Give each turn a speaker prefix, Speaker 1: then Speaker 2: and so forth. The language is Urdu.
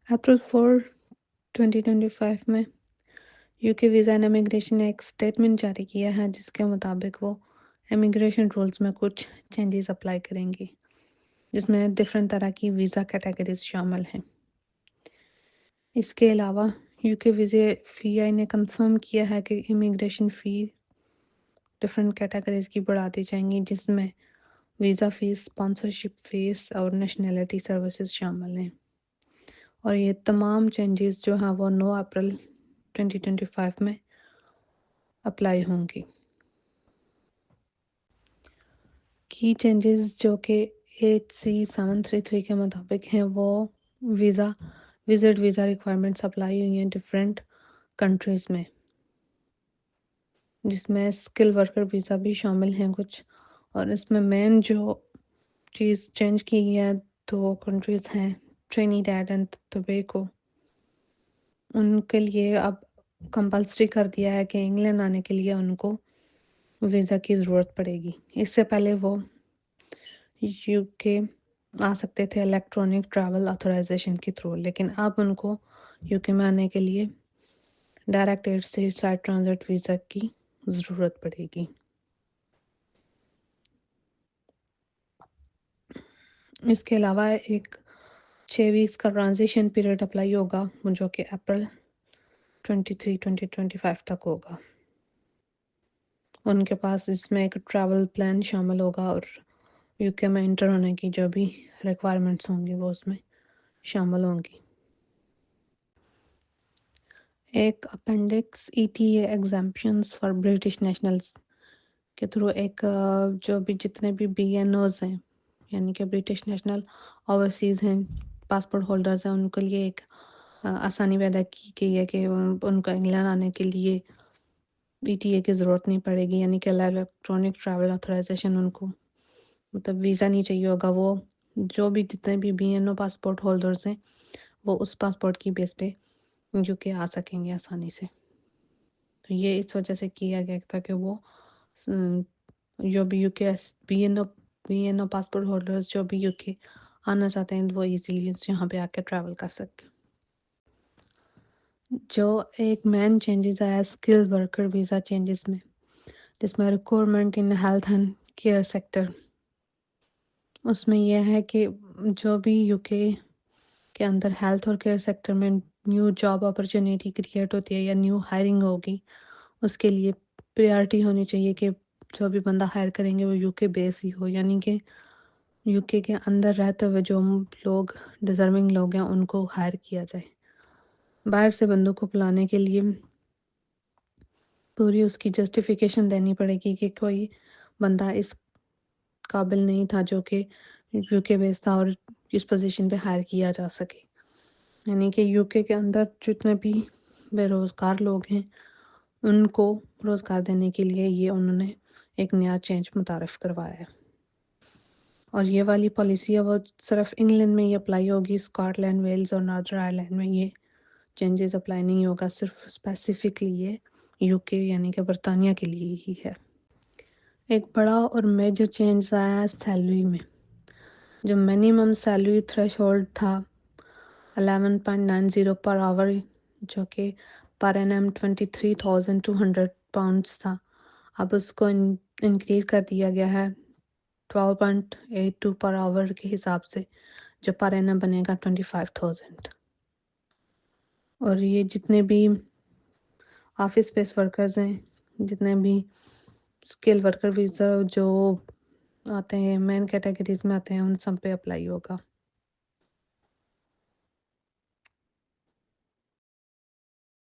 Speaker 1: اپریل 4 2025 میں یو کے ویزا اینڈ امیگریشن نے ایک اسٹیٹمنٹ جاری کیا ہے جس کے مطابق وہ امیگریشن رولز میں کچھ چینجز اپلائی کریں گی، جس میں ڈفرینٹ طرح کی ویزا کیٹیگریز شامل ہیں۔ اس کے علاوہ یو کے ویزا فی آئی نے کنفرم کیا ہے کہ امیگریشن فی ڈفرینٹ کیٹیگریز کی بڑھا دی جائیں گی، جس میں ویزا فیس، اسپانسرشپ فیس اور نیشنلٹی سروسز شامل ہیں، اور یہ تمام چینجز جو ہیں وہ 9 اپریل 2025 میں اپلائی ہوں گی۔ کی چینجز جو کہ HC733 کے مطابق ہیں وہ وزٹ ویزا ریکوائرمنٹس اپلائی ہوئی ہیں ڈفرینٹ کنٹریز میں، جس میں اسکل ورکر ویزا بھی شامل ہیں کچھ، اور اس میں مین جو چیز چینج کی گئی ہے تو کنٹریز ہیں ٹرینیڈاڈ اینڈ ٹوبیگو۔ ان کے لیے اب کمپلسری کر دیا ہے کہ انگلینڈ آنے کے لیے ان کو ویزا کی ضرورت پڑے گی۔ اس سے پہلے وہ یو کے آ سکتے تھے الیکٹرانک ٹریول آتھورائزیشن کے تھرو، لیکن اب ان کو یو کے میں آنے کے لیے ڈائریکٹ ایئر سے سائڈ ٹرانزٹ ویزا کی ضرورت پڑے گی۔ اس کے علاوہ ایک 6 ویکس کا ٹرانزیشن پیریڈ اپلائی ہوگا جو کہ اپریل 23 2025 تک ہوگا۔ ان کے پاس اس میں ایک ٹریول پلان شامل ہوگا، اور یو کے میں انٹر ہونے کی جو بھی ریکوائرمنٹس ہوں گی وہ اس میں شامل ہوں گی۔ ایک appendix ETA exemptions for British nationals کے تھرو ایک جو بھی جتنے بھی BNOs ہیں، یعنی کہ برٹش نیشنل اوورسیز ہیں، پاسپورٹ ہولڈرز ہیں، ان کے لیے ایک آسانی پیدا کی گئی ہے کہ ان کو انگلینڈ آنے کے لیے ETA کی ضرورت نہیں پڑے گی، یعنی کہ الیکٹرانک ٹریول آتھورائزیشن ان کو مطلب ویزا نہیں چاہیے ہوگا۔ وہ جو بھی جتنے بھی BNO پاسپورٹ ہولڈرز ہیں وہ اس پاسپورٹ کی بیس پہ یو کے آ سکیں گے آسانی سے۔ تو یہ اس وجہ سے کیا گیا تھا کہ وہ جو بھی U K B N O passport holders جو بھی یو کے آنا چاہتے ہیں وہ ایزیلی یہاں پہ آ کے ٹریول کر سکتے ہیں۔ جو ایک مین چینجز آیا اسکل ورکر ویزا چینجز میں، جس میں requirement in health and care sector, اس میں یہ ہے کہ جو بھی یو کے اندر ہیلتھ اور کیئر سیکٹر میں نیو جاب اپرچونیٹی کریٹ ہوتی ہے یا نیو ہائرنگ ہوگی، اس کے لیے پریارٹی ہونی چاہیے کہ جو بھی بندہ ہائر کریں گے وہ یو کے بیس ہی ہو، یعنی کہ یو کے اندر رہتے ہوئے جو لوگ ڈیزرونگ لوگ ہیں ان کو ہائر کیا جائے۔ باہر سے بندوں کو بلانے کے لیے پوری اس کی جسٹیفیکیشن دینی پڑے گی کہ کوئی بندہ اس قابل نہیں تھا جو کہ یو کے بیس تھا اور اس پوزیشن پہ ہائر کیا جا سکے، یعنی کہ یو کے اندر جتنے بھی بے روزگار لوگ ہیں ان کو روزگار دینے کے لیے یہ انہوں نے ایک نیا چینج متعارف کروایا ہے، اور یہ والی پالیسی ہے وہ صرف انگلینڈ میں ہی اپلائی ہوگی، اسکاٹ لینڈ، ویلز اور ناردرن آئرلینڈ میں یہ چینجز اپلائی نہیں ہوگا، صرف اسپیسیفکلی یہ یو کے یعنی کہ برطانیہ کے لیے ہی ہے۔ ایک بڑا اور میجر چینج آیا ہے سیلری میں، جو منیمم سیلری تھریش ہولڈ تھا 11.90 پر آور، جو کہ پر اینم 23,200 پاؤنڈس تھا، اب اس کو انکریز کر دیا گیا ہے 12.82 پر آور کے حساب سے، جو پر اینم بنے گا 25,000۔ اور یہ جتنے بھی آفس بیس ورکرز ہیں، جتنے بھی اسکل ورکر ویزا جو آتے ہیں مین کیٹیگریز میں آتے ہیں، ان سب پہ اپلائی ہوگا۔